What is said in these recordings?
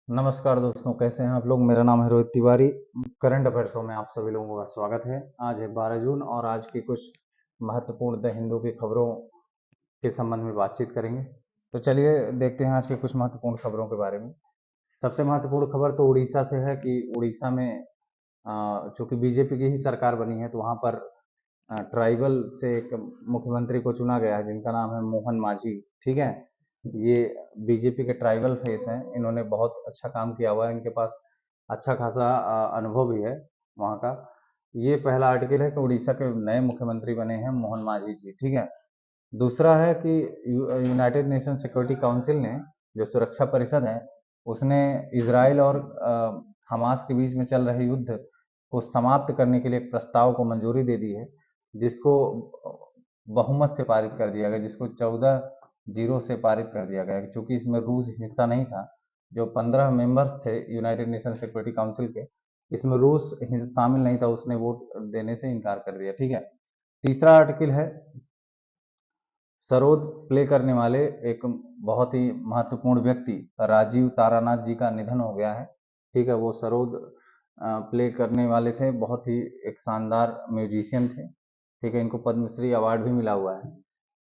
नमस्कार दोस्तों, कैसे हैं आप लोग। मेरा नाम है रोहित तिवारी। करंट अफेयर्सों में आप सभी लोगों का स्वागत है। आज है 12 जून और आज की कुछ महत्वपूर्ण द हिंदू की खबरों के संबंध में बातचीत करेंगे। तो चलिए देखते हैं आज के कुछ महत्वपूर्ण खबरों के बारे में। सबसे महत्वपूर्ण खबर तो उड़ीसा से है कि उड़ीसा में चूंकि बीजेपी की ही सरकार बनी है तो वहाँ पर ट्राइबल से एक मुख्यमंत्री को चुना गया है जिनका नाम है मोहन मांझी। ठीक है, ये बीजेपी के ट्राइबल फेस हैं। इन्होंने बहुत अच्छा काम किया हुआ है, इनके पास अच्छा खासा अनुभव भी है वहाँ का। ये पहला आर्टिकल है कि उड़ीसा के नए मुख्यमंत्री बने हैं मोहन मांझी जी। ठीक है। दूसरा है कि यूनाइटेड नेशन सिक्योरिटी काउंसिल ने, जो सुरक्षा परिषद है, उसने इसराइल और हमास के बीच में चल रहे युद्ध को समाप्त करने के लिए एक प्रस्ताव को मंजूरी दे दी है, जिसको बहुमत से पारित कर दिया गया, जिसको 14-0 से पारित कर दिया गया। क्योंकि इसमें रूस हिस्सा नहीं था, जो 15 मेंबर्स थे यूनाइटेड नेशन सिक्योरिटी काउंसिल के, इसमें रूस शामिल नहीं था, उसने वोट देने से इनकार कर दिया। ठीक है। तीसरा आर्टिकल है, सरोद प्ले करने वाले एक बहुत ही महत्वपूर्ण व्यक्ति राजीव तारानाथ जी का निधन हो गया है। ठीक है, वो सरोद प्ले करने वाले थे, बहुत ही एक शानदार म्यूजिशियन थे। ठीक है, इनको पद्मश्री अवार्ड भी मिला हुआ है।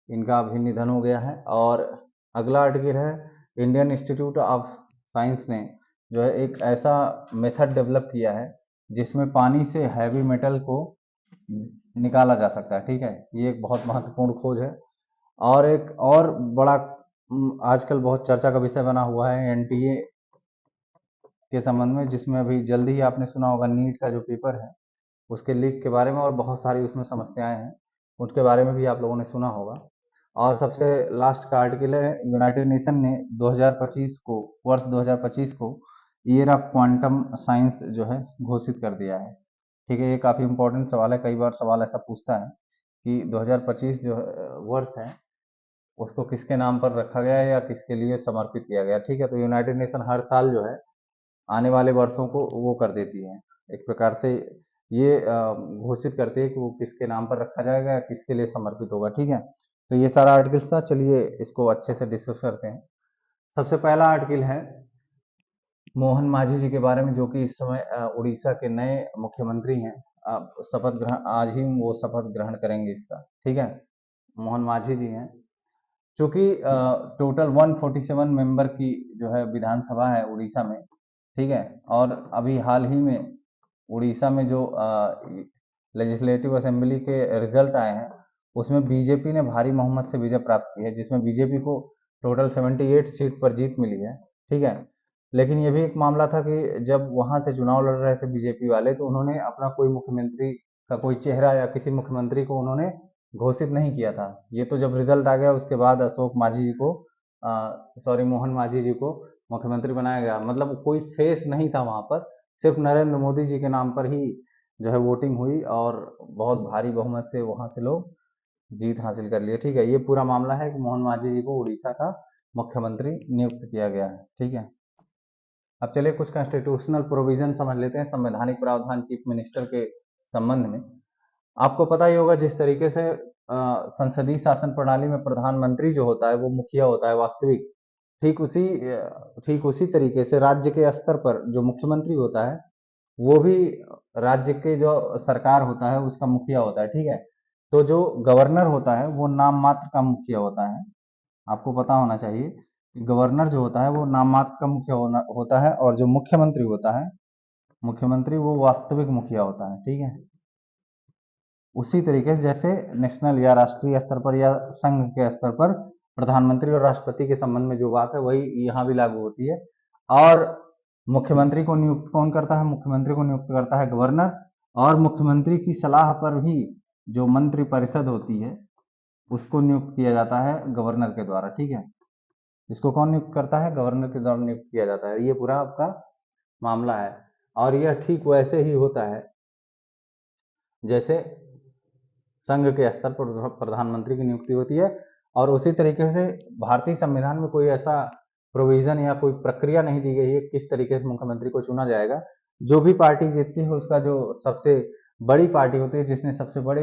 इनका अभी निधन हो गया है। और अगला आर्टिकल है, इंडियन इंस्टीट्यूट ऑफ साइंस ने जो है एक ऐसा मेथड डेवलप किया है जिसमें पानी से हैवी मेटल को निकाला जा सकता है। ठीक है, ये एक बहुत महत्वपूर्ण खोज है। और एक और बड़ा आजकल बहुत चर्चा का विषय बना हुआ है एनटीए के संबंध में, जिसमें अभी जल्दी ही आपने सुना होगा नीट का जो पेपर है उसके लीक के बारे में, और बहुत सारी उसमें समस्याएं हैं, उसके बारे में भी आप लोगों ने सुना होगा। और सबसे लास्ट का आर्टिकल है, यूनाइटेड नेशन ने 2025 को, वर्ष 2025 को ईयर ऑफ क्वांटम साइंस जो है घोषित कर दिया है। ठीक है, ये काफ़ी इंपॉर्टेंट सवाल है। कई बार सवाल ऐसा पूछता है कि 2025 जो वर्ष है उसको किसके नाम पर रखा गया है या किसके लिए समर्पित किया गया। ठीक है, तो यूनाइटेड नेशन हर साल जो है आने वाले वर्षों को वो कर देती है, एक प्रकार से ये घोषित करती है कि वो किसके नाम पर रखा जाएगा या किसके लिए समर्पित होगा। ठीक है, तो ये सारा आर्टिकल्स था। चलिए इसको अच्छे से डिस्कस करते हैं। सबसे पहला आर्टिकल है मोहन मांझी जी के बारे में, जो कि इस समय उड़ीसा के नए मुख्यमंत्री हैं। शपथ ग्रहण आज ही वो शपथ ग्रहण करेंगे इसका। ठीक है, मोहन मांझी जी हैं। चूंकि टोटल 147 मेंबर की जो है विधानसभा है उड़ीसा में। ठीक है, और अभी हाल ही में उड़ीसा में जो लेजिस्लेटिव असेंबली के रिजल्ट आए हैं उसमें बीजेपी ने भारी बहुमत से विजय प्राप्त की है, जिसमें बीजेपी को टोटल 78 सीट पर जीत मिली है। ठीक है, लेकिन ये भी एक मामला था कि जब वहां से चुनाव लड़ रहे थे बीजेपी वाले तो उन्होंने अपना कोई मुख्यमंत्री का कोई चेहरा या किसी मुख्यमंत्री को उन्होंने घोषित नहीं किया था। ये तो जब रिजल्ट आ गया उसके बाद अशोक मांझी जी को, सॉरी, मोहन मांझी जी को मुख्यमंत्री बनाया गया। मतलब कोई फेस नहीं था वहां पर, सिर्फ नरेंद्र मोदी जी के नाम पर ही जो है वोटिंग हुई और बहुत भारी बहुमत से वहां से लोग जीत हासिल कर लिए। ठीक है, ये पूरा मामला है कि मोहन मांझी जी को उड़ीसा का मुख्यमंत्री नियुक्त किया गया है। ठीक है, अब चलिए कुछ कॉन्स्टिट्यूशनल प्रोविजन समझ लेते हैं, संवैधानिक प्रावधान चीफ मिनिस्टर के संबंध में। आपको पता ही होगा जिस तरीके से संसदीय शासन प्रणाली में प्रधानमंत्री जो होता है वो मुखिया होता है वास्तविक, ठीक उसी तरीके से राज्य के स्तर पर जो मुख्यमंत्री होता है वो भी राज्य के जो सरकार होता है उसका मुखिया होता है। ठीक है, तो जो गवर्नर होता है वो नाम मात्र का मुखिया होता है। आपको पता होना चाहिए कि गवर्नर जो होता है वो नाम मात्र का मुखिया होता है, और जो मुख्यमंत्री होता है, मुख्यमंत्री वो वास्तविक मुखिया होता है। ठीक है, उसी तरीके से जैसे नेशनल या राष्ट्रीय स्तर पर या संघ के स्तर पर प्रधानमंत्री और राष्ट्रपति के संबंध में जो बात है वही यहाँ भी लागू होती है। और मुख्यमंत्री को नियुक्त कौन करता है? मुख्यमंत्री को नियुक्त करता है गवर्नर, और मुख्यमंत्री की सलाह पर ही जो मंत्री परिषद होती है उसको नियुक्त किया जाता है गवर्नर के द्वारा। ठीक है, इसको कौन नियुक्त करता है? गवर्नर के द्वारा नियुक्त किया जाता है। ये पूरा आपका मामला है, और यह ठीक वैसे ही होता है जैसे संघ के स्तर पर प्रधानमंत्री की नियुक्ति होती है। और उसी तरीके से भारतीय संविधान में कोई ऐसा प्रोविजन या कोई प्रक्रिया नहीं दी गई है किस तरीके से मुख्यमंत्री को चुना जाएगा। जो भी पार्टी जीतती है उसका जो सबसे बड़ी पार्टी होती है, जिसने सबसे बड़े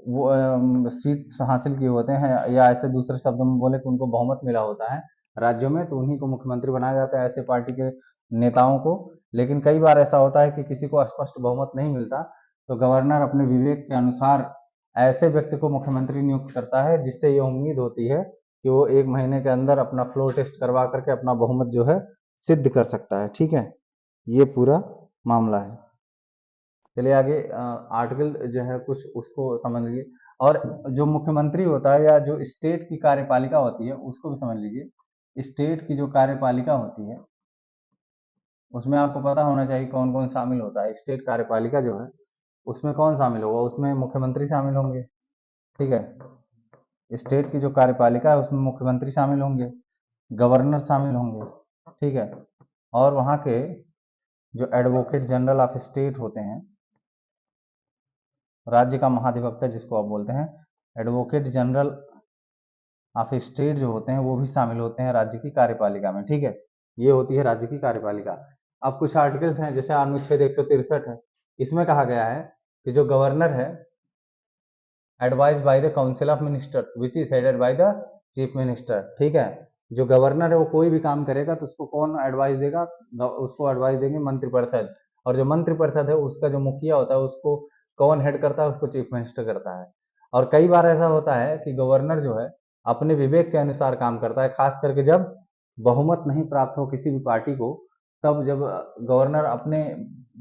वो सीट हासिल किए होते हैं, या ऐसे दूसरे शब्दों में बोले तो उनको बहुमत मिला होता है, राज्यों में, तो उन्हीं को मुख्यमंत्री बनाया जाता है, ऐसे पार्टी के नेताओं को। लेकिन कई बार ऐसा होता है कि किसी को स्पष्ट बहुमत नहीं मिलता, तो गवर्नर अपने विवेक के अनुसार ऐसे व्यक्ति को मुख्यमंत्री नियुक्त करता है जिससे ये उम्मीद होती है कि वो 1 महीने के अंदर अपना फ्लोर टेस्ट करवा करके अपना बहुमत जो है सिद्ध कर सकता है। ठीक है, ये पूरा मामला है। चलिए आगे, आर्टिकल जो है कुछ उसको समझ लीजिए। और जो मुख्यमंत्री होता है या जो स्टेट की कार्यपालिका होती है उसको भी समझ लीजिए। स्टेट की जो कार्यपालिका होती है उसमें आपको पता होना चाहिए कौन कौन शामिल होता है। स्टेट कार्यपालिका जो है उसमें कौन शामिल होगा, उसमें मुख्यमंत्री शामिल होंगे। ठीक है, स्टेट की जो कार्यपालिका है उसमें मुख्यमंत्री शामिल होंगे, गवर्नर शामिल होंगे। ठीक है, और वहाँ के जो एडवोकेट जनरल ऑफ स्टेट होते हैं, राज्य का महाधिवक्ता जिसको आप बोलते हैं, एडवोकेट जनरल ऑफ स्टेट जो होते हैं वो भी शामिल होते हैं राज्य की कार्यपालिका में। ठीक है, ये होती है राज्य की कार्यपालिका। अब कुछ आर्टिकल्स हैं, जैसे अनुच्छेद 163 है, इसमें कहा गया है कि जो गवर्नर है advise by the council of ministers which is headed by the chief minister. ठीक है, जो गवर्नर है वो कोई भी काम करेगा तो उसको कौन एडवाइस देगा, उसको एडवाइस देंगे मंत्रिपरिषद। और जो मंत्रिपरिषद है उसका जो मुखिया होता है उसको कौन हेड करता है, उसको चीफ मिनिस्टर करता है। और कई बार ऐसा होता है कि गवर्नर जो है अपने विवेक के अनुसार काम करता है, खास करके जब बहुमत नहीं प्राप्त हो किसी भी पार्टी को, तब जब गवर्नर अपने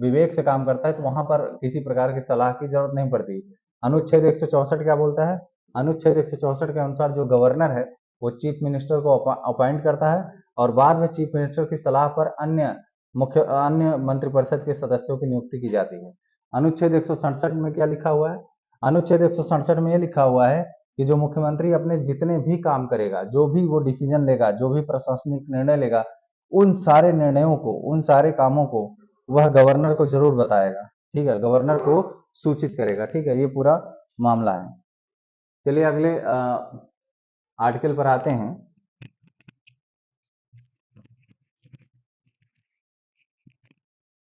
विवेक से काम करता है तो वहां पर किसी प्रकार की सलाह की जरूरत नहीं पड़ती। अनुच्छेद 164 क्या बोलता है, अनुच्छेद 164 के अनुसार जो गवर्नर है वो चीफ मिनिस्टर को अपॉइंट करता है और बाद में चीफ मिनिस्टर की सलाह पर अन्य मंत्रिपरिषद के सदस्यों की नियुक्ति की जाती है। अनुच्छेद 167 में क्या लिखा हुआ है, अनुच्छेद 167 में यह लिखा हुआ है कि जो मुख्यमंत्री अपने जितने भी काम करेगा, जो भी वो डिसीजन लेगा, जो भी प्रशासनिक निर्णय लेगा, उन सारे निर्णयों को, उन सारे कामों को वह गवर्नर को जरूर बताएगा। ठीक है, गवर्नर को सूचित करेगा। ठीक है, ये पूरा मामला है। चलिए अगले आर्टिकल पर आते हैं।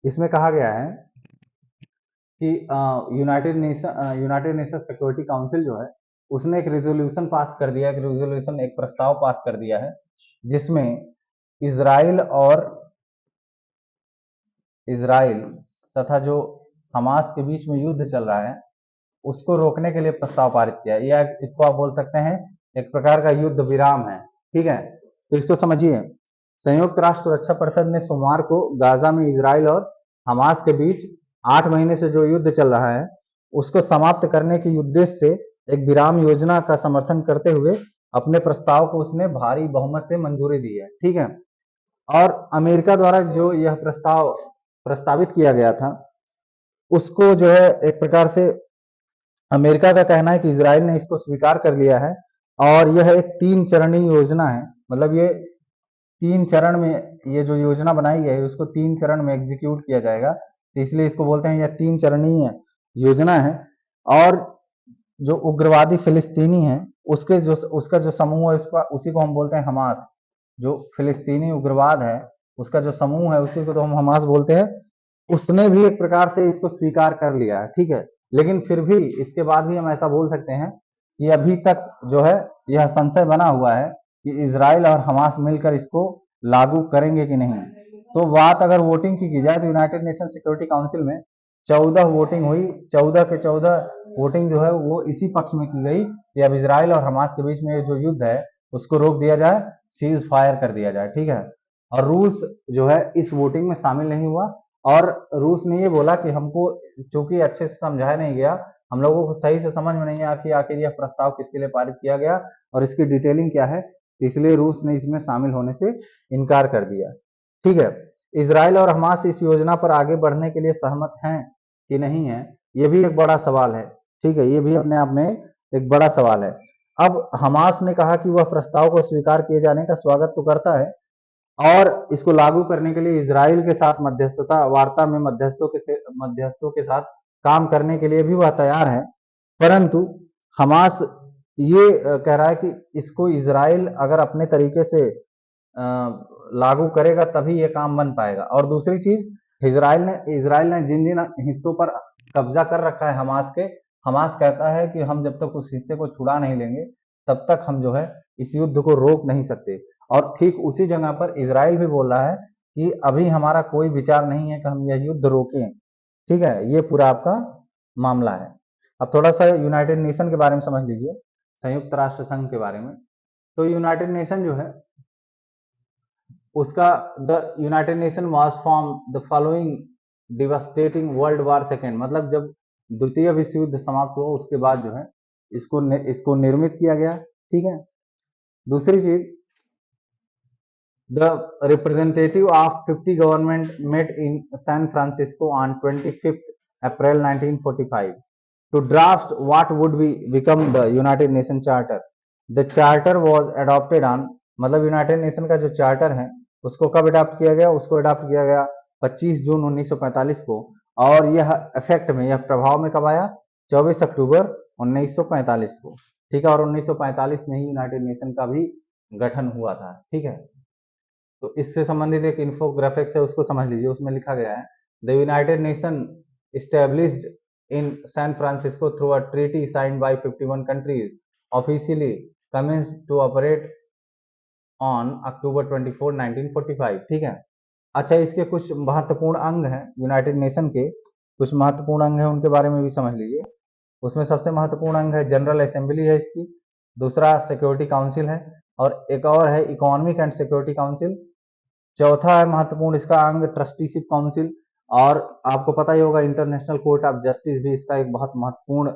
इसमें कहा गया है कि यूनाइटेड नेशन सिक्योरिटी काउंसिल जो है उसने एक रेजोल्यूशन पास कर दिया, एक प्रस्ताव पास कर दिया है जिसमें इजराइल तथा जो हमास के बीच में युद्ध चल रहा है उसको रोकने के लिए प्रस्ताव पारित किया, या इसको आप बोल सकते हैं एक प्रकार का युद्ध विराम है। ठीक है, तो इसको समझिए। संयुक्त राष्ट्र सुरक्षा परिषद ने सोमवार को गाजा में इजराइल और हमास के बीच 8 महीने से जो युद्ध चल रहा है उसको समाप्त करने के उद्देश्य से एक विराम योजना का समर्थन करते हुए अपने प्रस्ताव को उसने भारी बहुमत से मंजूरी दी है। ठीक है, और अमेरिका द्वारा जो यह प्रस्ताव प्रस्तावित किया गया था उसको जो है एक प्रकार से अमेरिका का कहना है कि इजराइल ने इसको स्वीकार कर लिया है और यह एक 3 चरणीय योजना है। मतलब ये 3 चरण में ये जो योजना बनाई गई है उसको 3 चरण में एग्जीक्यूट किया जाएगा, तो इसलिए इसको बोलते हैं यह 3 चरणीय योजना है। और जो उग्रवादी फिलिस्तीनी है उसका जो समूह है उसी को हम बोलते हैं हमास। जो फिलिस्तीनी उग्रवाद है उसका जो समूह है उसी को तो हम हमास बोलते हैं। उसने भी एक प्रकार से इसको स्वीकार कर लिया है। ठीक है, लेकिन फिर भी इसके बाद भी हम ऐसा बोल सकते हैं कि अभी तक जो है यह संशय बना हुआ है कि इजराइल और हमास मिलकर इसको लागू करेंगे कि नहीं। तो बात अगर वोटिंग की जाए तो यूनाइटेड नेशन सिक्योरिटी काउंसिल में 14 वोटिंग हुई, 14 के 14 वोटिंग जो है वो इसी पक्ष में की गई कि अब इजराइल और हमास के बीच में जो युद्ध है उसको रोक दिया जाए, सीज फायर कर दिया जाए। ठीक है, और रूस जो है इस वोटिंग में शामिल नहीं हुआ और रूस ने ये बोला कि हमको चूंकि अच्छे से समझाया नहीं गया, हम लोगों को सही से समझ में नहीं आया कि आखिर यह प्रस्ताव किसके लिए पारित किया गया और इसकी डिटेलिंग क्या है, इसलिए रूस ने इसमें शामिल होने से इनकार कर दिया। ठीक है, इजराइल और हमास इस योजना पर आगे बढ़ने के लिए सहमत हैं कि नहीं है, ये भी एक बड़ा सवाल है। ठीक है, ये भी अपने आप में एक बड़ा सवाल है। अब हमास ने कहा कि वह प्रस्ताव को स्वीकार किए जाने का स्वागत तो करता है और इसको लागू करने के लिए इजराइल के साथ मध्यस्थता वार्ता में मध्यस्थों के साथ काम करने के लिए भी वह तैयार है। परंतु हमास ये कह रहा है कि इसको इजराइल अगर अपने तरीके से लागू करेगा तभी ये काम बन पाएगा। और दूसरी चीज इजराइल ने जिन जिन हिस्सों पर कब्जा कर रखा है हमास कहता है कि हम जब तक उस हिस्से को छुड़ा नहीं लेंगे तब तक हम जो है इस युद्ध को रोक नहीं सकते। और ठीक उसी जगह पर इजराइल भी बोल रहा है कि अभी हमारा कोई विचार नहीं है कि हम यह युद्ध रोकें। ठीक है, ये पूरा आपका मामला है। अब थोड़ा सा यूनाइटेड नेशन के बारे में समझ लीजिए, संयुक्त राष्ट्र संघ के बारे में। तो यूनाइटेड नेशन जो है उसका, the United nation was form the following devastating world war second, मतलब जब द्वितीय विश्व युद्ध समाप्त हुआ उसके बाद जो है इसको निर्मित किया गया। ठीक है, दूसरी चीज, the representative of 50 government met in San Francisco on 25 April 1945 to draft what would be become the United Nation Charter. The charter was adopted on, मतलब यूनाइटेड नेशन का जो चार्टर है उसको कब अडॉप्ट किया गया, उसको अडॉप्ट किया गया 25 जून 1945 को, और यह इफेक्ट में, यह प्रभाव में कब आया, 24 अक्टूबर 1945 को। ठीक है, और 1945 में ही यूनाइटेड नेशन का भी गठन हुआ था। ठीक है, तो इससे संबंधित एक इन्फोग्राफिक्स है, उसको समझ लीजिए। उसमें लिखा गया है, the United nation established in San Francisco through a treaty signed by 51 countries officially commenced to operate on October 24, 1945। ठीक है, अच्छा, इसके कुछ महत्वपूर्ण अंग हैं यूनाइटेड नेशन के, कुछ महत्वपूर्ण अंग हैं, उनके बारे में भी समझ लीजिए। उसमें सबसे महत्वपूर्ण अंग है जनरल असेंबली है इसकी, दूसरा सिक्योरिटी काउंसिल है, और एक और है इकोनॉमिक एंड सिक्योरिटी काउंसिल। चौथा है महत्वपूर्ण इसका अंग ट्रस्टीशिप काउंसिल, और आपको पता ही होगा इंटरनेशनल कोर्ट ऑफ जस्टिस भी इसका एक बहुत महत्वपूर्ण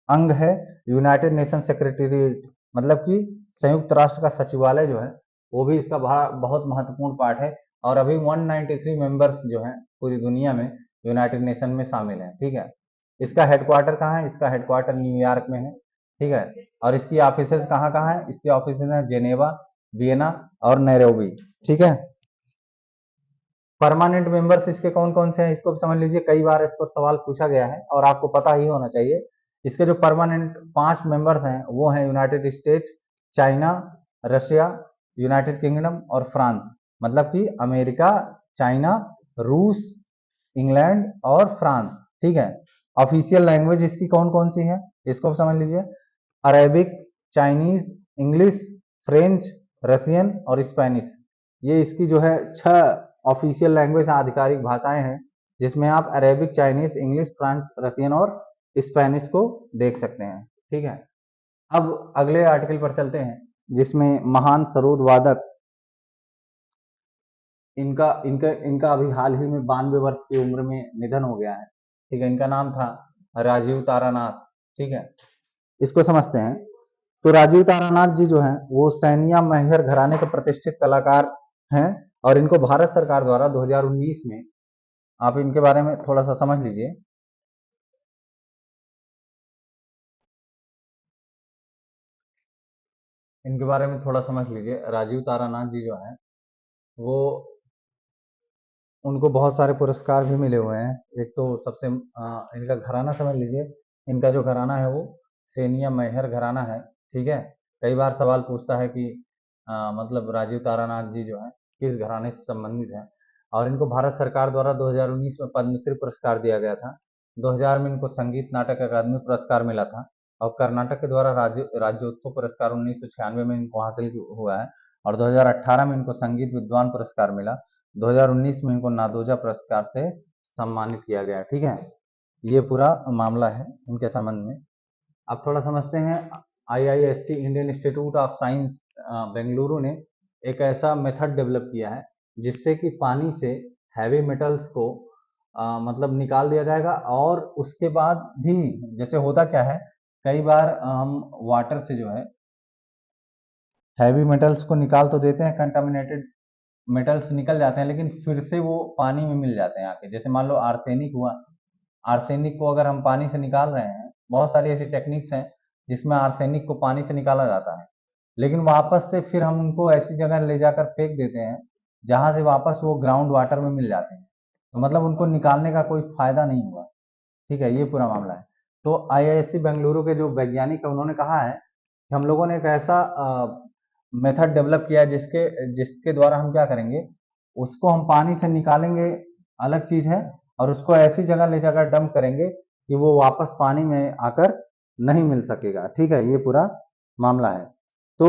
अंग है। यूनाइटेड नेशन सेक्रेटेरिएट, मतलब कि संयुक्त राष्ट्र का सचिवालय जो है वो भी इसका बहुत महत्वपूर्ण पार्ट है। और अभी 193 मेंबर्स जो हैं पूरी दुनिया में यूनाइटेड नेशन में शामिल हैं। ठीक है, इसका हेडक्वार्टर कहाँ है, इसका हेडक्वार्टर न्यूयॉर्क में है। ठीक है, और इसकी ऑफिसेज कहाँ कहाँ है, इसकी ऑफिसेज है जेनेवा, वियना और नैरोबी। ठीक है, परमानेंट मेंबर्स इसके कौन कौन से हैं इसको भी समझ लीजिए, कई बार इस पर सवाल पूछा गया है और आपको पता ही होना चाहिए। इसके जो परमानेंट 5 मेंबर्स हैं वो हैं United state, China, Russia, United kingdom और फ्रांस, मतलब कि अमेरिका, चाइना, रूस, इंग्लैंड और फ्रांस। ठीक है, ऑफिशियल लैंग्वेज इसकी कौन कौन सी है इसको समझ लीजिए, Arabic, Chinese, English, French, Russian और स्पेनिश। ये इसकी जो है 6 ऑफिशियल लैंग्वेज आधिकारिक भाषाएं हैं, जिसमें आप Arabic, Chinese, English, French, Russian और स्पेनिश को देख सकते हैं। ठीक है, अब अगले आर्टिकल पर चलते हैं, जिसमें महान सरोद वादक, इनका इनका इनका अभी हाल ही में 92 वर्ष की उम्र में निधन हो गया है। ठीक है, इनका नाम था राजीव तारानाथ। ठीक है, इसको समझते हैं। तो राजीव तारानाथ जी जो हैं वो सैनिया महर घराने के प्रतिष्ठित कलाकार हैं, और इनको भारत सरकार द्वारा 2019 में, आप इनके बारे में थोड़ा सा समझ लीजिए। इनके बारे में थोड़ा समझ लीजिए, राजीव तारानाथ जी जो हैं वो, उनको बहुत सारे पुरस्कार भी मिले हुए हैं। एक तो सबसे इनका घराना समझ लीजिए, इनका जो घराना है वो सैनिया महर घराना है। ठीक है, कई बार सवाल पूछता है कि मतलब राजीव तारानाथ जी जो है किस घराने से संबंधित हैं, और इनको भारत सरकार द्वारा 2019 में पद्मश्री पुरस्कार दिया गया था। 2000 में इनको संगीत नाटक अकादमी पुरस्कार मिला था, और कर्नाटक के द्वारा राज्योत्सव पुरस्कार 1996 में इनको हासिल हुआ है, और 2018 में इनको संगीत विद्वान पुरस्कार मिला। 2019 में इनको नादोजा पुरस्कार से सम्मानित किया गया। ठीक है, ये पूरा मामला है उनके संबंध में। अब थोड़ा समझते हैं, IISc Indian institute of science Bengaluru ने एक ऐसा मेथड डेवलप किया है जिससे कि पानी से हैवी मेटल्स को मतलब निकाल दिया जाएगा, और उसके बाद भी, जैसे होता क्या है, कई बार हम वाटर से जो है हैवी मेटल्स को निकाल तो देते हैं, कंटामिनेटेड मेटल्स निकल जाते हैं, लेकिन फिर से वो पानी में मिल जाते हैं आके। जैसे मान लो आर्सेनिक हुआ, आर्सेनिक को अगर हम पानी से निकाल रहे हैं, बहुत सारी ऐसी टेक्निक्स हैं जिसमें आर्सेनिक को पानी से निकाला जाता है, लेकिन वापस से फिर हम उनको ऐसी जगह ले जाकर फेंक देते हैं जहां से वापस वो ग्राउंड वाटर में मिल जाते हैं, तो मतलब उनको निकालने का कोई फायदा नहीं हुआ। ठीक है, ये पूरा मामला है। तो IISc बेंगलुरु के जो वैज्ञानिक है उन्होंने कहा है कि हम लोगों ने एक ऐसा मेथड डेवलप किया है जिसके जिसके द्वारा हम क्या करेंगे, उसको हम पानी से निकालेंगे, अलग चीज है, और उसको ऐसी जगह ले जाकर डंप करेंगे कि वो वापस पानी में आकर नहीं मिल सकेगा। ठीक है, ये पूरा मामला है। तो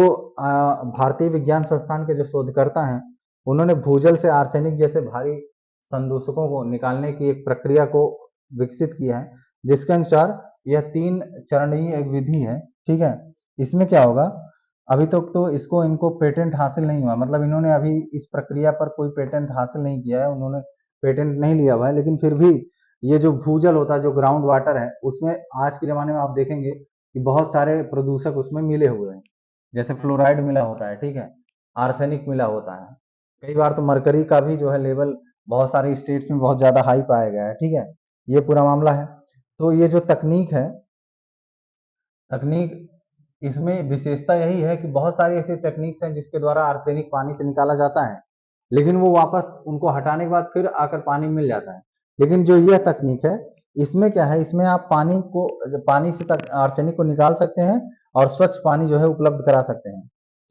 भारतीय विज्ञान संस्थान के जो शोधकर्ता हैं, उन्होंने भूजल से आर्सेनिक जैसे भारी संदूषकों को निकालने की एक प्रक्रिया को विकसित किया है, जिसके अनुसार यह 3 चरणीय एक विधि है, ठीक है। इसमें क्या होगा, अभी तक तो इसको इनको पेटेंट हासिल नहीं हुआ, मतलब इन्होंने अभी इस प्रक्रिया पर कोई पेटेंट हासिल नहीं किया है, उन्होंने पेटेंट नहीं लिया हुआ है, लेकिन फिर भी ये जो भूजल होता है, जो ग्राउंड वाटर है, उसमें आज के ज़माने में आप देखेंगे कि बहुत सारे प्रदूषक उसमें मिले हुए हैं। जैसे फ्लोराइड मिला होता है, ठीक है, आर्सेनिक मिला होता है, कई बार तो मरकरी का भी जो है लेवल बहुत सारे स्टेट्स में बहुत ज़्यादा हाई पाया गया है, ठीक है। ये पूरा मामला है। तो ये जो तकनीक है, तकनीक इसमें विशेषता यही है कि बहुत सारी ऐसी टेक्निक्स हैं जिसके द्वारा आर्सेनिक पानी से निकाला जाता है, लेकिन वो वापस उनको हटाने के बाद फिर आकर पानी मिल जाता है। लेकिन जो यह तकनीक है, इसमें क्या है, इसमें आप पानी से तक आर्सेनिक को निकाल सकते हैं और स्वच्छ पानी जो है उपलब्ध करा सकते हैं,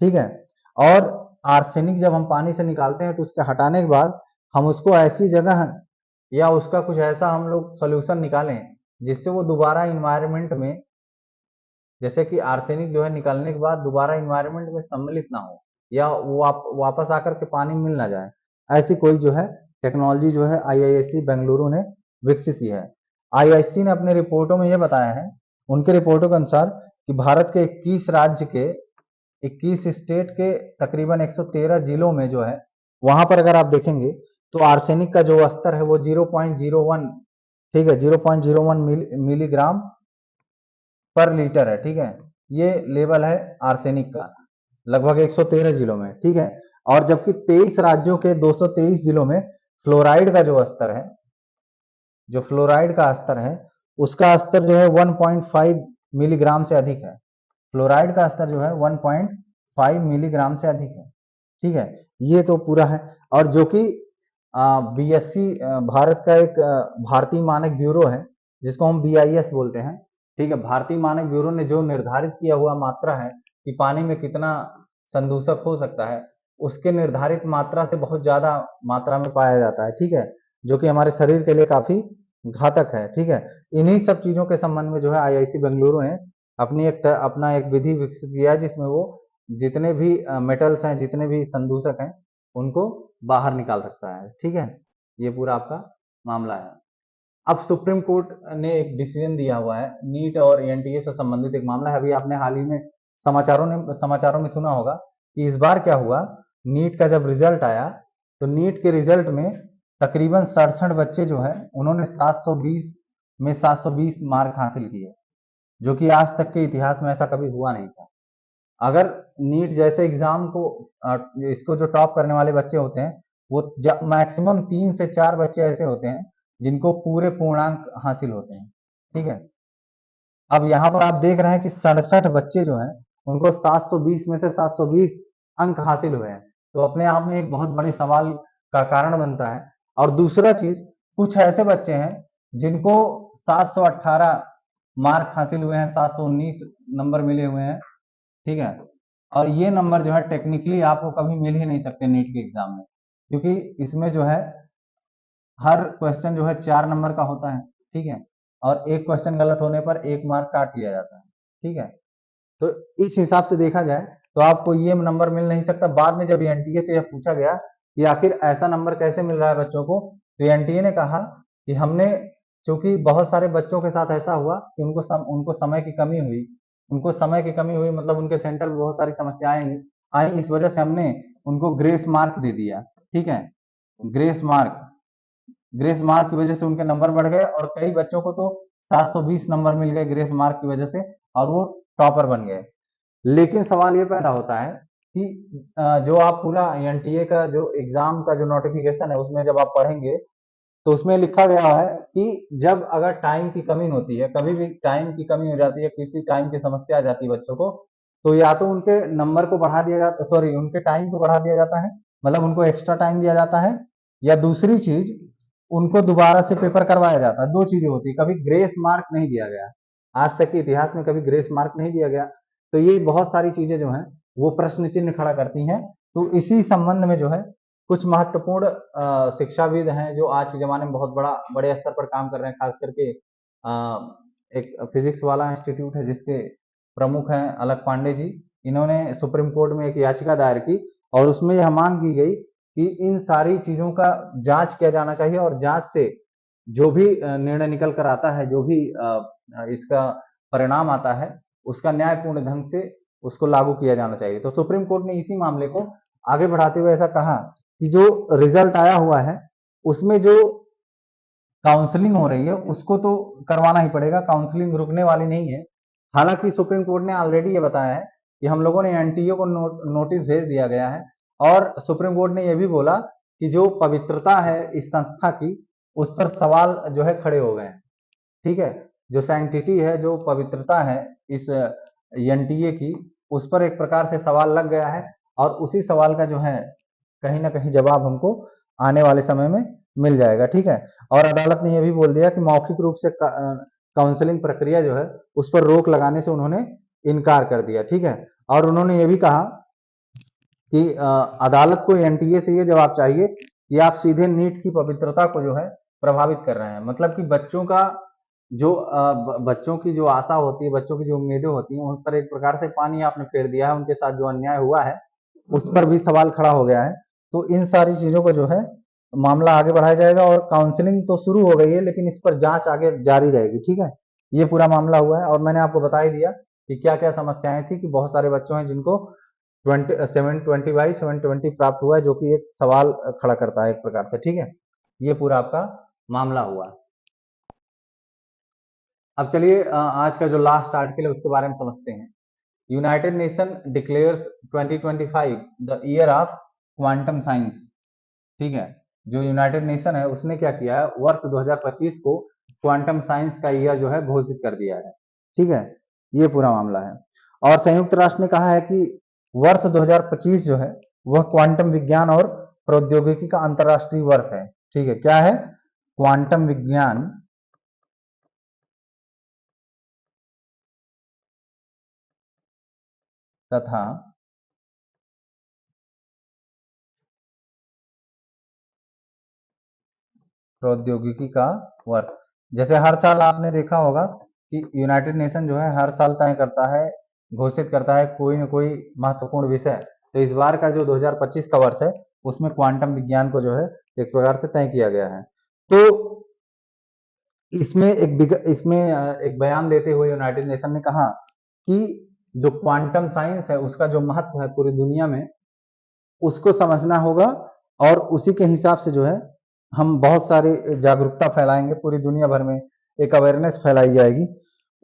ठीक है। और आर्सेनिक जब हम पानी से निकालते हैं तो उसके हटाने के बाद हम उसको ऐसी जगह या उसका कुछ ऐसा हम लोग सोल्यूशन निकालें जिससे वो दोबारा इन्वायरमेंट में, जैसे कि आर्सेनिक जो है निकलने के बाद दोबारा इन्वायरमेंट में सम्मिलित ना हो या वो वापस आकर के पानी मिल ना जाए, ऐसी कोई जो है टेक्नोलॉजी जो है आईआईएससी बेंगलुरु ने विकसित की है। आईआईएससी ने अपने रिपोर्टों में यह बताया है, उनके रिपोर्टों के अनुसार, कि भारत के 21 राज्य के 21 स्टेट के तकरीबन 113 जिलों में जो है, वहां पर अगर आप देखेंगे तो आर्सेनिक का जो स्तर है वो 0.01, ठीक है, 0.01 मिलीग्राम पर लीटर है, ठीक है। ये लेवल है आर्सेनिक का लगभग 113 जिलों में, ठीक है। और जबकि 23 राज्यों के 223 जिलों में फ्लोराइड का जो स्तर है, जो फ्लोराइड का स्तर है, उसका स्तर जो है 1.5 मिलीग्राम से अधिक है। फ्लोराइड का स्तर जो है 1.5 मिलीग्राम से अधिक है, ठीक है। ये तो पूरा है। और जो कि बीएससी भारत का एक भारतीय मानक ब्यूरो है, जिसको हम बीआईएस बोलते हैं, ठीक है। भारतीय मानक ब्यूरो ने जो निर्धारित किया हुआ मात्रा है कि पानी में कितना संदूषक हो सकता है, उसके निर्धारित मात्रा से बहुत ज्यादा मात्रा में पाया जाता है, ठीक है, जो कि हमारे शरीर के लिए काफी घातक है, ठीक है। इन्हीं सब चीजों के संबंध में जो है आईआईसी बेंगलुरु ने अपना एक विधि विकसित किया है, जिसमें वो जितने भी मेटल्स हैं, जितने भी संदूषक हैं, उनको बाहर निकाल सकता है, ठीक है। ये पूरा आपका मामला है। अब सुप्रीम कोर्ट ने एक डिसीजन दिया हुआ है, नीट और एनटीए से संबंधित एक मामला है। अभी आपने हाल ही में समाचारों में सुना होगा कि इस बार क्या हुआ, नीट का जब रिजल्ट आया तो नीट के रिजल्ट में तकरीबन 67 बच्चे जो है, उन्होंने 720 में 720 मार्क हासिल किए, जो कि आज तक के इतिहास में ऐसा कभी हुआ नहीं था। अगर नीट जैसे एग्जाम को इसको जो टॉप करने वाले बच्चे होते हैं, वो मैक्सिमम 3 से 4 बच्चे ऐसे होते हैं जिनको पूरे पूर्णांक हासिल होते हैं, ठीक है। अब यहाँ पर आप देख रहे हैं कि 67 बच्चे जो हैं, उनको 720 में से 720 अंक हासिल हुए हैं, तो अपने आप में एक बहुत बड़े सवाल का कारण बनता है। और दूसरा चीज, कुछ ऐसे बच्चे हैं जिनको 718 मार्क हासिल हुए हैं, 719 नंबर मिले हुए हैं, ठीक है। और ये नंबर जो है टेक्निकली आपको कभी मिल ही नहीं सकते नीट के एग्जाम में, क्योंकि इसमें जो है हर क्वेश्चन जो है 4 नंबर का होता है, ठीक है। और एक क्वेश्चन गलत होने पर 1 मार्क काट लिया जाता है, ठीक है। तो इस हिसाब से देखा जाए तो आपको ये नंबर मिल नहीं सकता। बाद में जब एनटीए से यह पूछा गया कि आखिर ऐसा नंबर कैसे मिल रहा है बच्चों को, तो एनटीए ने कहा कि हमने, चूंकि बहुत सारे बच्चों के साथ ऐसा हुआ कि उनको समय की कमी हुई, मतलब उनके सेंटर में बहुत सारी समस्याएं आई, इस वजह से हमने उनको ग्रेस मार्क दे दिया, ठीक है। ग्रेस मार्क ग्रेस मार्क की वजह से उनके नंबर बढ़ गए और कई बच्चों को तो 720 नंबर मिल गए ग्रेस मार्क की वजह से, और वो टॉपर बन गए। लेकिन सवाल ये पैदा होता है कि जो आप पूरा एनटीए का जो एग्जाम का जो नोटिफिकेशन है, उसमें जब आप पढ़ेंगे तो उसमें लिखा गया है कि जब अगर टाइम की कमी होती है, कभी भी टाइम की कमी हो जाती है, किसी टाइम की समस्या आ जाती है बच्चों को, तो या तो उनके नंबर को बढ़ा दिया जाता, सॉरी, उनके टाइम को बढ़ा दिया जाता है, मतलब उनको एक्स्ट्रा टाइम दिया जाता है, या दूसरी चीज, उनको दोबारा से पेपर करवाया जाता है। 2 चीजें होती है, कभी ग्रेस मार्क नहीं दिया गया, आज तक के इतिहास में कभी ग्रेस मार्क नहीं दिया गया। तो ये बहुत सारी चीजें जो हैं वो प्रश्न चिन्ह खड़ा करती हैं। तो इसी संबंध में जो है कुछ महत्वपूर्ण शिक्षाविद हैं जो आज के जमाने में बहुत बड़े स्तर पर काम कर रहे हैं, खास करके एक फिजिक्स वाला इंस्टीट्यूट है जिसके प्रमुख हैं अलक पांडे जी। इन्होंने सुप्रीम कोर्ट में एक याचिका दायर की और उसमें यह मांग की गई कि इन सारी चीजों का जांच किया जाना चाहिए और जांच से जो भी निर्णय निकल कर आता है, जो भी इसका परिणाम आता है, उसका न्यायपूर्ण ढंग से उसको लागू किया जाना चाहिए। तो सुप्रीम कोर्ट ने इसी मामले को आगे बढ़ाते हुए ऐसा कहा कि जो रिजल्ट आया हुआ है उसमें जो काउंसलिंग हो रही है उसको तो करवाना ही पड़ेगा, काउंसलिंग रुकने वाली नहीं है। हालांकि सुप्रीम कोर्ट ने ऑलरेडी ये बताया है कि हम लोगों ने एनटीए को नोटिस भेज दिया गया है और सुप्रीम कोर्ट ने यह भी बोला कि जो पवित्रता है इस संस्था की उस पर सवाल जो है खड़े हो गए हैं। ठीक है, जो सैंक्टिटी है, जो पवित्रता है इस एनटीए की, उस पर एक प्रकार से सवाल लग गया है और उसी सवाल का जो है कहीं ना कहीं जवाब हमको आने वाले समय में मिल जाएगा। ठीक है, और अदालत ने यह भी बोल दिया कि मौखिक रूप से काउंसलिंग प्रक्रिया जो है उस पर रोक लगाने से उन्होंने इनकार कर दिया। ठीक है, और उन्होंने ये भी कहा कि अदालत को एनटीए से ये जवाब चाहिए कि आप सीधे नीट की पवित्रता को जो है प्रभावित कर रहे हैं। मतलब कि बच्चों का जो बच्चों की जो आशा होती है, बच्चों की जो उम्मीदें होती हैं, उन पर एक प्रकार से पानी आपने फेर दिया है। उनके साथ जो अन्याय हुआ है उस पर भी सवाल खड़ा हो गया है। तो इन सारी चीजों को जो है मामला आगे बढ़ाया जाएगा और काउंसलिंग तो शुरू हो गई है लेकिन इस पर जांच आगे जारी रहेगी। ठीक है, ये पूरा मामला हुआ है और मैंने आपको बता ही दिया कि क्या क्या समस्याएं थी, कि बहुत सारे बच्चों हैं जिनको 720 प्राप्त हुआ है, जो कि एक सवाल खड़ा करता है एक प्रकार से। ठीक है, ये पूरा आपका मामला हुआ। अब चलिए आज का जो लास्ट आर्टिकल है उसके बारे में समझते हैं। United nation declares 2025 the year of quantum science. ठीक है, जो यूनाइटेड नेशन है उसने क्या किया है, वर्ष 2025 को क्वांटम साइंस का ईयर जो है घोषित कर दिया है। ठीक है, ये पूरा मामला है। और संयुक्त राष्ट्र ने कहा है कि वर्ष 2025 जो है वह क्वांटम विज्ञान और प्रौद्योगिकी का अंतर्राष्ट्रीय वर्ष है। ठीक है, क्या है, क्वांटम विज्ञान तथा प्रौद्योगिकी का वर्ष। जैसे हर साल आपने देखा होगा कि यूनाइटेड नेशन जो है हर साल तय करता है, घोषित करता है कोई न कोई महत्वपूर्ण विषय। तो इस बार का जो 2025 का वर्ष है उसमें क्वांटम विज्ञान को जो है एक प्रकार से तय किया गया है। तो इसमें एक बयान देते हुए यूनाइटेड नेशन ने कहा कि जो क्वांटम साइंस है उसका जो महत्व है पूरी दुनिया में, उसको समझना होगा और उसी के हिसाब से जो है हम बहुत सारी जागरूकता फैलाएंगे, पूरी दुनिया भर में एक अवेयरनेस फैलाई जाएगी।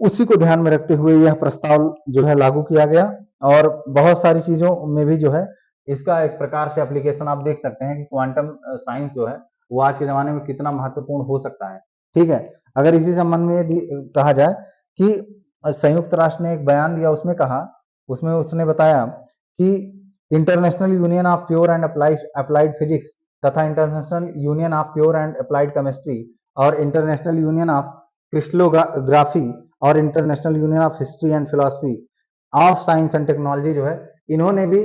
उसी को ध्यान में रखते हुए यह प्रस्ताव जो है लागू किया गया और बहुत सारी चीजों में भी जो है इसका एक प्रकार से एप्लीकेशन आप देख सकते हैं कि क्वांटम साइंस जो है वो आज के जमाने में कितना महत्वपूर्ण हो सकता है। ठीक है, अगर इसी संबंध में कहा जाए कि संयुक्त राष्ट्र ने एक बयान दिया, उसमें कहा, उसमें उसने बताया कि international union of pure and applied physics तथा international union of pure and applied chemistry और इंटरनेशनल यूनियन ऑफ क्रिस्टलोग्राफी और international union of history and philosophy of science and technology जो है, इन्होंने भी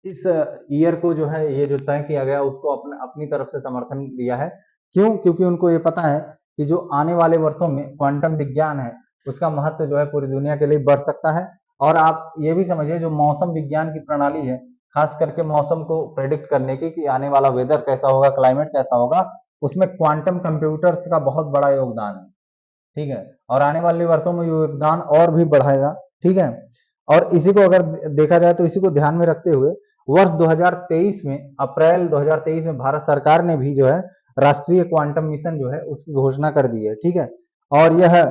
इस ईयर को जो है ये जो तय किया गया उसको अपनी तरफ से समर्थन दिया है। क्यों? क्योंकि उनको ये पता है कि जो आने वाले वर्षों में क्वांटम विज्ञान है उसका महत्व जो है पूरी दुनिया के लिए बढ़ सकता है। और आप ये भी समझिए जो मौसम विज्ञान की प्रणाली है, खास करके मौसम को प्रेडिक्ट करने की कि आने वाला वेदर कैसा होगा, क्लाइमेट कैसा होगा, उसमें क्वांटम कंप्यूटर्स का बहुत बड़ा योगदान है। ठीक है, और आने वाले वर्षों में योगदान और भी बढ़ाएगा। ठीक है, और इसी को अगर देखा जाए तो इसी को ध्यान में रखते हुए वर्ष 2023 में, अप्रैल 2023 में भारत सरकार ने भी जो है राष्ट्रीय क्वांटम मिशन जो है उसकी घोषणा कर दी है। ठीक है, और यह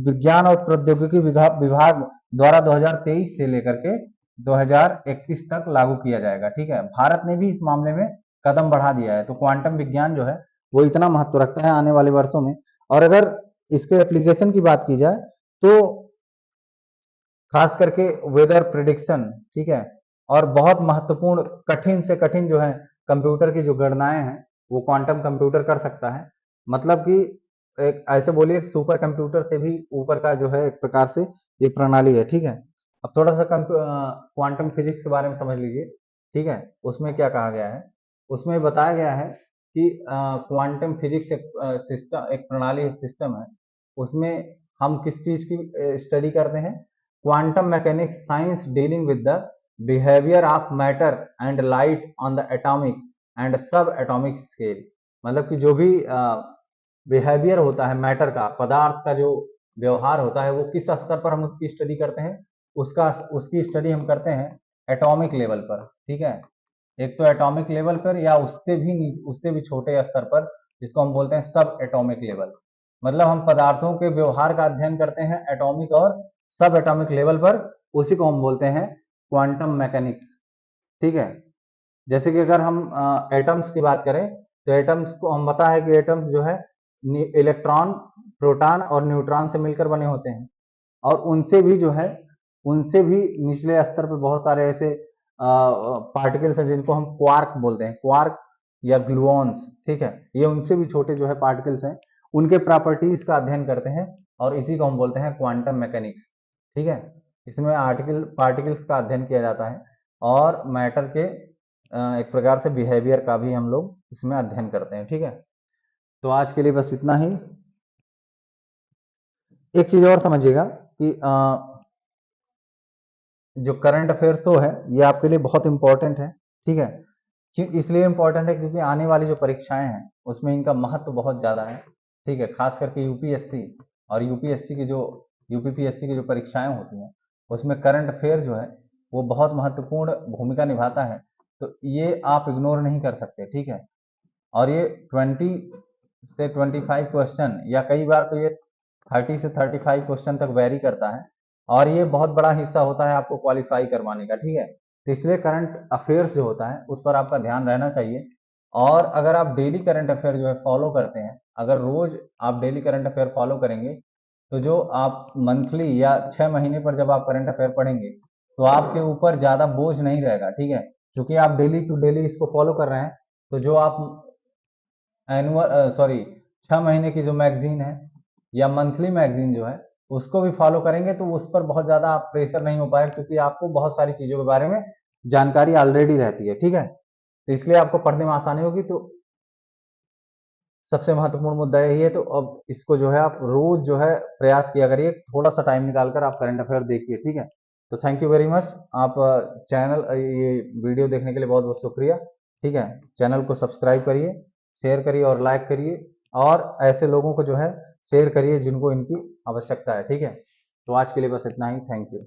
विज्ञान और प्रौद्योगिकी विभाग द्वारा 2023 से लेकर के 2031 तक लागू किया जाएगा। ठीक है, भारत ने भी इस मामले में कदम बढ़ा दिया है। तो क्वांटम विज्ञान जो है वो इतना महत्व रखता है आने वाले वर्षों में। और अगर इसके एप्लीकेशन की बात की जाए तो खास करके वेदर प्रिडिक्शन, ठीक है, और बहुत महत्वपूर्ण कठिन से कठिन जो है कंप्यूटर की जो गणनाएं हैं वो क्वांटम कंप्यूटर कर सकता है। मतलब कि एक ऐसे बोलिए सुपर कंप्यूटर से भी ऊपर का जो है एक प्रकार से ये प्रणाली है। ठीक है, अब थोड़ा सा क्वांटम फिजिक्स के बारे में समझ लीजिए। ठीक है, उसमें क्या कहा गया है, उसमें बताया गया है कि क्वांटम फिजिक्स एक सिस्टम, एक प्रणाली, एक सिस्टम है। उसमें हम किस चीज की स्टडी करते हैं, quantum mechanics science dealing with the behaviour of matter and light on the atomic and सब एटॉमिक स्केल। मतलब कि जो भी बिहेवियर होता है मैटर का, पदार्थ का जो व्यवहार होता है, वो किस स्तर पर हम उसकी स्टडी करते हैं, उसकी स्टडी हम करते हैं एटॉमिक लेवल पर। ठीक है, एक तो एटॉमिक लेवल पर या उससे भी छोटे स्तर पर, जिसको हम बोलते हैं सब एटॉमिक लेवल। मतलब हम पदार्थों के व्यवहार का अध्ययन करते हैं एटॉमिक और सब एटॉमिक लेवल पर, उसी को हम बोलते हैं क्वांटम मैकेनिक्स। ठीक है, जैसे कि अगर हम एटम्स की बात करें तो एटम्स को हम पता है कि एटम्स जो है इलेक्ट्रॉन, प्रोटॉन और न्यूट्रॉन से मिलकर बने होते हैं, और उनसे भी निचले स्तर पर बहुत सारे ऐसे पार्टिकल्स हैं जिनको हम क्वार्क बोलते हैं, क्वार्क या ग्लूऑन्स। ठीक है, ये उनसे भी छोटे जो है पार्टिकल्स हैं, उनके प्रॉपर्टीज का अध्ययन करते हैं, और इसी को हम बोलते हैं क्वांटम मैकेनिक्स। ठीक है, इसमें पार्टिकल्स का अध्ययन किया जाता है और मैटर के एक प्रकार से बिहेवियर का भी हम लोग इसमें अध्ययन करते हैं। ठीक है, तो आज के लिए बस इतना ही। एक चीज और समझिएगा कि जो करंट अफेयर्स तो है ये आपके लिए बहुत इंपॉर्टेंट है। ठीक है, क्यों इसलिए इंपॉर्टेंट है क्योंकि आने वाली जो परीक्षाएं हैं उसमें इनका महत्व बहुत ज़्यादा है। ठीक है, खास करके यूपीएससी और यूपीपीएससी की जो परीक्षाएं होती हैं उसमें करंट अफेयर जो है वो बहुत महत्वपूर्ण भूमिका निभाता है, तो ये आप इग्नोर नहीं कर सकते। ठीक है, और ये 20 से 25 क्वेश्चन या कई बार तो ये 30 से 35 क्वेश्चन तक वेरी करता है, और ये बहुत बड़ा हिस्सा होता है आपको क्वालिफाई करवाने का। ठीक है, तो इसलिए करंट अफेयर्स जो होता है उस पर आपका ध्यान रहना चाहिए। और अगर आप डेली करंट अफेयर जो है फॉलो करते हैं, अगर रोज आप डेली करंट अफेयर फॉलो करेंगे, तो जो आप मंथली या 6 महीने पर जब आप करंट अफेयर पढ़ेंगे तो आपके ऊपर ज़्यादा बोझ नहीं रहेगा। ठीक है, क्योंकि आप डेली टू डेली इसको फॉलो कर रहे हैं, तो जो आप एनुअल 6 महीने की जो मैगजीन है या मंथली मैगजीन जो है उसको भी फॉलो करेंगे तो उस पर बहुत ज़्यादा आप प्रेशर नहीं हो पाएगा, क्योंकि आपको बहुत सारी चीज़ों के बारे में जानकारी ऑलरेडी रहती है। ठीक है, तो इसलिए आपको पढ़ने में आसानी होगी। तो सबसे महत्वपूर्ण मुद्दा यही है, तो अब इसको जो है आप रोज जो है प्रयास किया करिए, थोड़ा सा टाइम निकालकर आप करंट अफेयर देखिए। ठीक है, तो थैंक यू वेरी मच। आप चैनल ये वीडियो देखने के लिए बहुत बहुत शुक्रिया। ठीक है, चैनल को सब्सक्राइब करिए, शेयर करिए और लाइक करिए, और ऐसे लोगों को जो है शेयर करिए जिनको इनकी आवश्यकता है। ठीक है, तो आज के लिए बस इतना ही। Thank you.